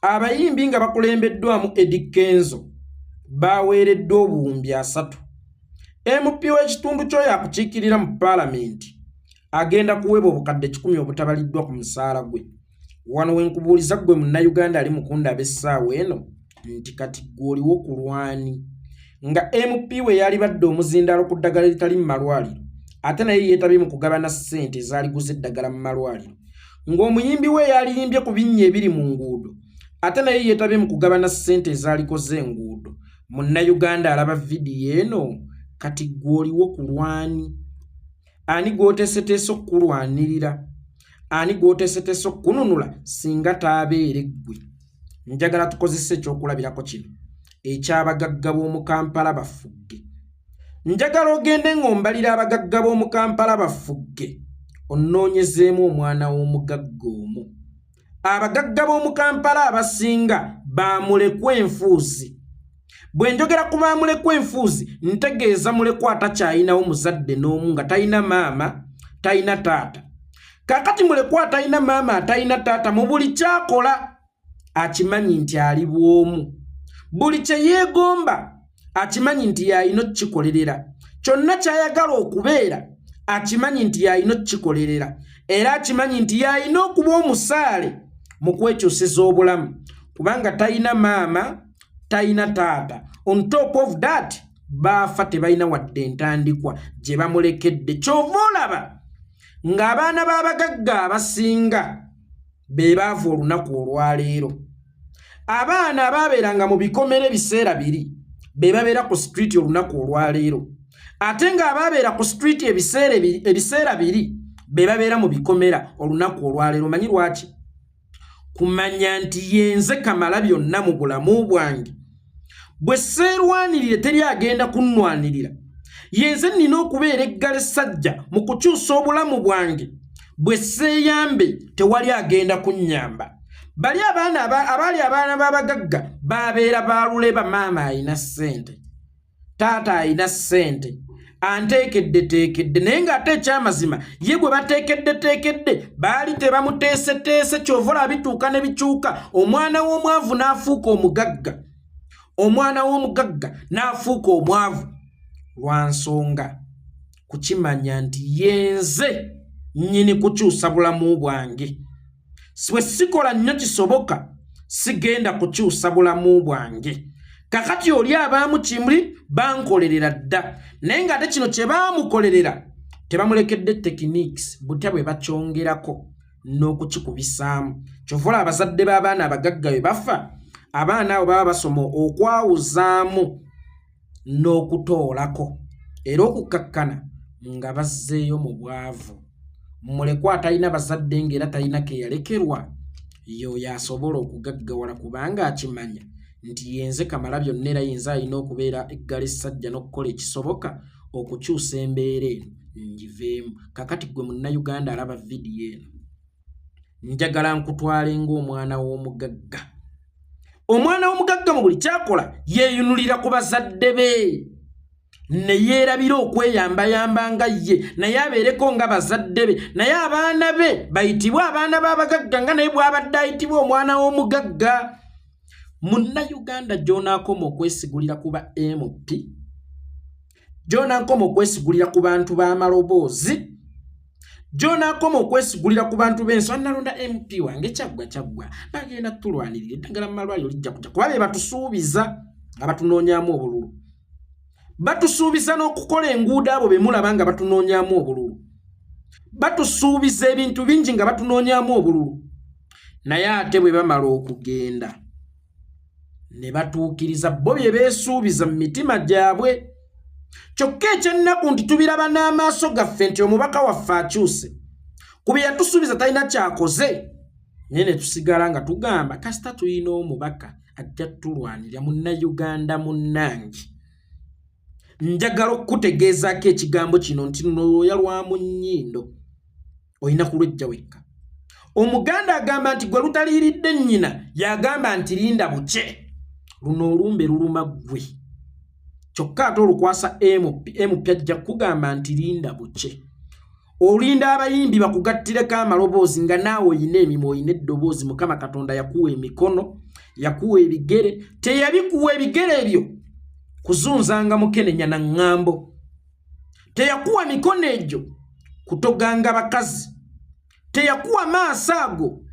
abayimbi nga bakulembeddwamu Eddie Kenzo baweereddwa obuwumbi 3. MP w'ekitundu kyo yakukiikirira mu paalamenti agenda kuweebwa obukadde 10 obutabaliddwa ku musaala gwe. Wano wenkubuuliza gwe munnayuganda ali mukunda ab'essaawa eno nti kati gw'oliwo ku lwani nga MP we yali badde omuzindaalo ku ddagala eritali mu malwaliro ate naye yeetabye mu kugabana ssente ezaaliguza eddagala mu malwaliro, ng'omuyimbi we yaliyimbye ku binnya ebiri mu nguudo ate naye yeetabye mu kugabana ssente ezaalikoze enguudo. Munnayuganda alaba vidiyo eno kati gw'oliwo ku lwani? Ani gw'oteeseteese okukulwanirira? Ani gw'oteeseteese okukununula singa taabeere ggwe? Njagala tukozese ekyokulabirako kino eky'abagagga b'omu Kampala bafugge. Njagala ogende ng'ombalira abagagga b'omu Kampala bafugge onnoonyezeemu omwana w'omugagga omu. Abagagga b'omu Kampala abasinga baamulekwa enfuuzi. Bwe njogera ku baamulekwa enfuuzi ntegeeza mulekwa atakyayinawo muzadde n'omu nga talina maama talina taata. Kaakati mulekwa atalina maama atalina taata mu buli kyakola akimanyi nti ali bw'omu. Buli kye yeegomba akimanyi nti yalina okukikolerera. Kyonna ky'ayagala okubeera akimanyi nti yalina okukikolerera. Era akimanyi nti yalina okuba omusaale mu kwekyusiza obulamu kubanga talina maama talina taata. On top of that baafa tebalina wadde entandikwa gye bamulekedde. Kyova olaba ng'abaana b'abagagga abasinga be baava olunaku olwaleero. Abaana abaabeeranga mu bikomere ebiseera biri be babeera ku street olunaku olwaleero, ate ng'abaabeera ku street ebiseera biri be babeera mu bikomera olunaku olwaleero. Manyi lwaki? Kumanya nti yenze kamala byonna mu bulamu bwange. Bwe seerwanirire teri agenda kunnwanirira. Yenze nnina okubeera eggala essajja mu kukyusa obulamu bwange. Bwe seeyambe tewali agenda kunnyamba. Bali abaali abaana b'abagagga baabeera baaluleba. Maama alina ssente, taata alina ssente, anteekeddeteekedde, naye ng'ate ekyamazima ye gwe bateekeddeteekedde baali tebamuteeseteese. Kyova olaba bituuka ne bikyuka. Omwana w'omwavu n'afuuka omugagga, omwana w'omugagga n'afuuka omwavu lwa nsonga kukimanya nti yenze nnyini kukyusa bulamu bwange. Bwe sikola nnyo kisoboka sigenda kukyusa bulamu bwange. Kakati oli abaamu kimuli bankolerera dda, naye ng'ate kino kye baamukolerera tebamulekedde techniques butya bwe bakyongerako n'okukikubisaamu. Kyova olaba abazadde b'abaana abagagga bwe bafa, abaana abo baba basoma okwawuzaamu n'okutoolako era okukkakkana nga bazzeeyo mu bwavu. Mulekwa atalina bazadde ng'era talina ke yalekerwa, y'oyo asobola okugaggawala kubanga akimanya nti yenze kamala byonna era yenze alina okubeera eggala essajja n'okukola ekisoboka okukyusa embeera eno ngiveemu. Kakati gwe munnayuganda alaba vidiyo eno, njagala nkutwale ng'omwana w'omugagga. Omwana w'omugagga mu buli kyakola yeeyunulira ku bazadde be ne yeerabira okweyambayamba nga ye, naye abeereko nga bazadde be, naye abaana be bayitibwe abaana b'abagagga nga naye bw'abadde ayitibwa omwana w'omugagga. Munnayuganda gy'onaakoma okwesigulira ku ba MP, gy'onaakoma okwesigulira ku bantu b'amaloboozi, gy'onaakoma okwesigulira ku bantu b'ensonga. Nalonda MP wange kyaggwa bagenda tulwanirira eddagala mu malwaliro lijja kujja kuba be batusuubiza nga batunoonyaamu obululu. Batusuubiza n'okukola enguudo abo be mulaba nga batunoonyaamu obululu. Batusuubiza ebintu bingi nga batunoonyaamu obululu, naye ate bwe bamala okugenda ne batuukiriza bo bye beesuubiza mu mitima gyabwe. Kyokka ekyennaku nti tubiraba n'amaaso gaffe nti omubaka waffe akyuse ku bye yatusuubiza talina kyakoze, naye ne tusigala nga tugamba kasita tulina omubaka ajja tulwanirira. Munnayuganda munnange, njagala okutegeezaako ekigambo kino nti luno yalwa mu nnyindo olina kulwejja wekka. Omuganda agamba nti gwe lutaliiridde nnyina yagamba nti linda buke. Luno olumbe luluma ggwe, kyokka ate olukwasa MP ajja kugamba nti linda buke. Olinda abayimbi bakugattireko amaloboozi nga naawe oyina emimwa, oyina eddoboozi. Mukama Katonda yakuwa emikono yakuwa ebigere teyabikuwa ebigere ebyo kuzunzanga mukenenya na ngambo teyakuwa mikono egyo kutoganga bakazi teyakuwa maaso ago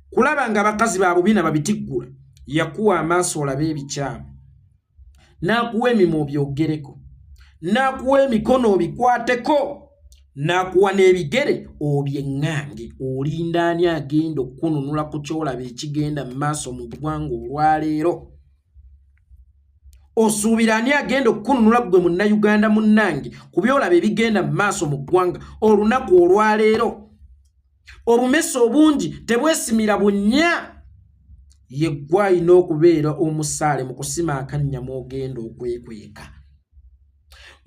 kulabanga bakazi ba bubina babitiggula yakuwa amaaso olabe ebikyamu n'akuwa emimwa obyogereko n'akuwa emikono obikwateko n'akuwa n'ebigere obyeŋŋange olinda ani agenda okukununula ku kyolaba ekigenda mu maaso mu ggwanga olwaleero osuubira ani agenda okukununula gwe munnayuganda munnange ku byolaba ebigenda mu maaso mu ggwanga olunaku olwaleero obumesa obungi tebwesimira bunnya yeggwa alina okubeera omusaale mu kusima akanyamu ogenda okwekweka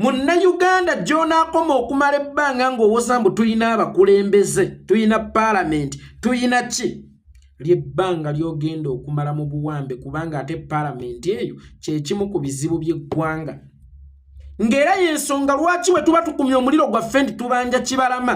munnayuganda gy'onaakoma okumala ebbanga ng'owoza mbu tulina abakulembeze tulina paalamenti tulina ki lyebbanga ly'ogenda okumala mu buwambe kubanga ate paalamenti eyo kyekimu ku bizibu by'eggwanga ng'era y'ensonga lwaki bwe tuba tukumya omuliro gwaffe nti tubanja kibalama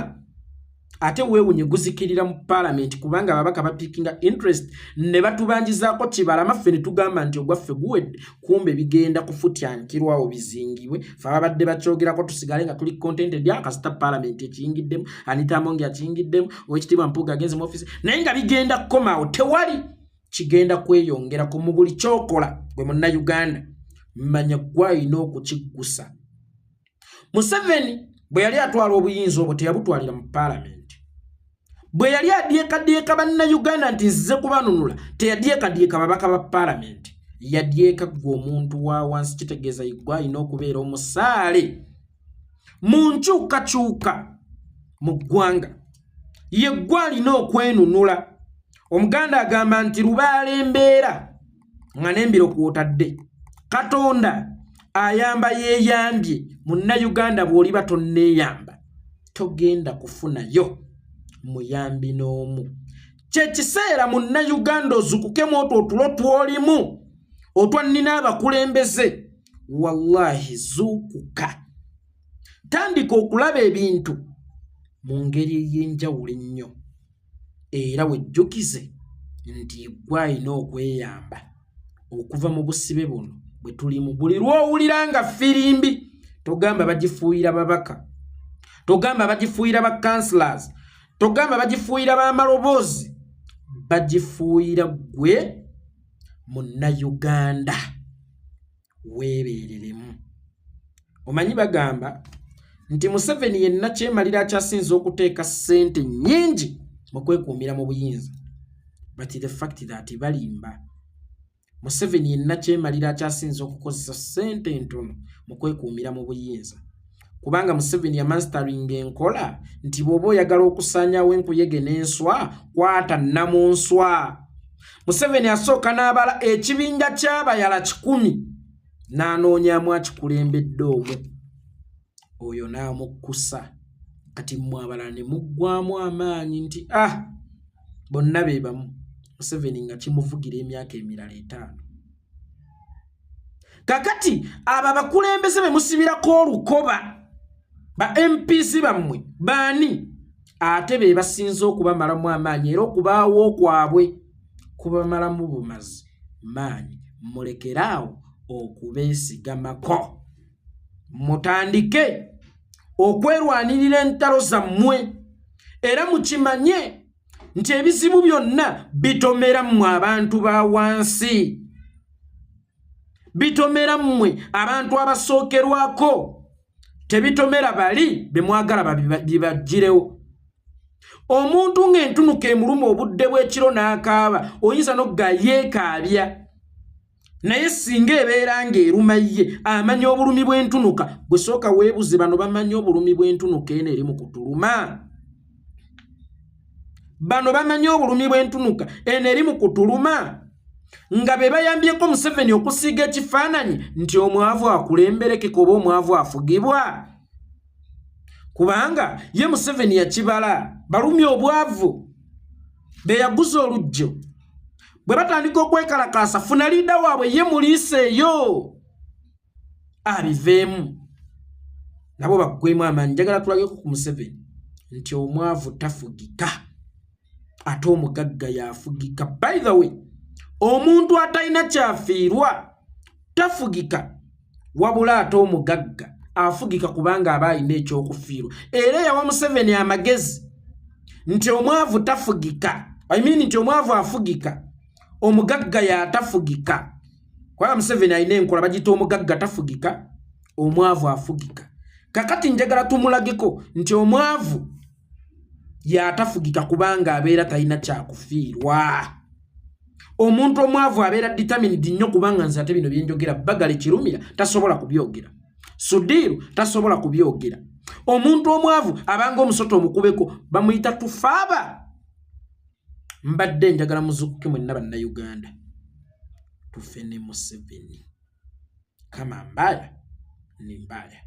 ate weewunye guzikirira mu paalamenti kubanga ababaka bapikinga interest ne batubanjizaako kibalama ffe ne tugamba nti ogwaffe guwedde kumbe bigenda kufutyankirwawo bizingibwe fe ababadde bakyogerako tusigale nga tuli contented akasita paalamenti ekiyingiddemu Anita Amongi akiyingiddemu owekitiibwa Mpuuga agenze mu ofisi naye nga bigenda kukomaawo tewali kigenda kweyongerako mu buli kyokola gwe munnayuganda manya gwalina okukiggusa Museveni bwe yali atwala obuyinza obwo teyabutwalira mu paalamenti bwe yali adyekadyeka bannayuganda nti nzize kubanunula teyaddyekadyeka babaka ba paalamenti yadyeka gwe omuntu wa wansi kitegeeza igwa alina okubeera omusaale mu nkyukakyuka mu ggwanga yeggwa alina okwenunula omuganda agamba nti lubaala embeera nga n'embiro kwotadde Katonda ayamba yeeyambye munnayuganda bw'oliba tonneeyamba togenda kufunayo muyambi n'omu kyekiseera munnayuganda ozukukemu otwo otulo tw'olimu otwannina abakulembeze wallahi zuukuka tandika okulaba ebintu mu ngeri ey'enjawulo ennyo era wejjukize nti gwe alina okweyamba okuva mu busibe buno bwe tulimu buli lw'owulira nga firimbi togamba bagifuuyira babaka togamba bagifuuyira ba councillors togamba bagifuuyira b'amaloboozi bagifuuyira gwe munnayuganda weebeereremu omanyi bagamba nti Museveni yenna kyemalira akyasinza okuteeka ssente nnyingi mu kwekuumira mu buyinza but the fact that balimba Museveni yenna kyemalira akyasinza okukozesa ssente ntono mu kwekuumira mu buyinza kubanga Museveni yamastering enkola nti bw'oba oyagala okusaanyaawo enkuyege n'enswa kwata nnamunswa Museveni asooka n'abala ekibinja ky'abayala 100 n'anoonyaamu akikulembedde omwo oyo n'amukkusa kati mmwe abalala ne muggwaamu amaanyi nti bonna be bamu Museveni nga kimuvugira emyaka emirala 5 kakati abo abakulembeze be musibirako olukoba ba MPs bammwe baani ate be basinza okubamalamu amaanyi era okubaawo kwabwe kubamalamu bumazi maanyi mulekeraawo okubeesigamako mutandike okwerwanirira entalo zammwe era mukimanye nti ebizibu byonna bitomera mmwe abantu ba wansi bitomera mmwe abantu abasookerwako tebitomera bali bemwagala bibagirewo omuntu ng'entunuka emuluma obudde bw'ekiro n'akaaba oyinza n'ogga yeekaabya naye singa ebeera ng'eruma ye amanya obulumi bw'entunuka bwe sooka weebuze bano bamanya obulumi bw'entunuka eno eri mu kutuluma bano bamanya obulumi bw'entunuka eno eri mu kutuluma nga be bayambyeko Museveni okusiiga ekifaananyi nti omwavu akulemberekeka oba omwavu afugibwa kubanga ye Museveni yakibala balumya obwavu be yaguza olujjo bwe batandika okwekalakaasa funa liida waabwe ye muliisa eyo abiveemu nabo baggwemu amaanyi njagala tulageko ku Museveni nti omwavu tafugika ate omugagga yafugika by the way omuntu atalina kyafiirwa tafugika wabula ate omugagga afugika kubanga aba alina ekyokufiirwa. Era yawa Museveni amagezi nti omwavu tafugika, nti omwavu afugika, omugagga yatafugika. Kwa Museveni alina enkola bagita omugagga tafugika, omwavu afugika. Kakati njagala tumulageko nti omwavu yatafugika kubanga abeera talina kyakufiirwa. Omuntu omwavu abeera determined nnyo kubanga nze ate bino byenjogera Bagale Kirumira tasobola kubyogera, Sudiru tasobola kubyogera. Omuntu omwavu abanga omusoto omukubeko bamuyita Tufa. Mbadde njagala muzukuke mwenna bannayuganda, Tufe ne Museveni kama mbaya ni mbaya.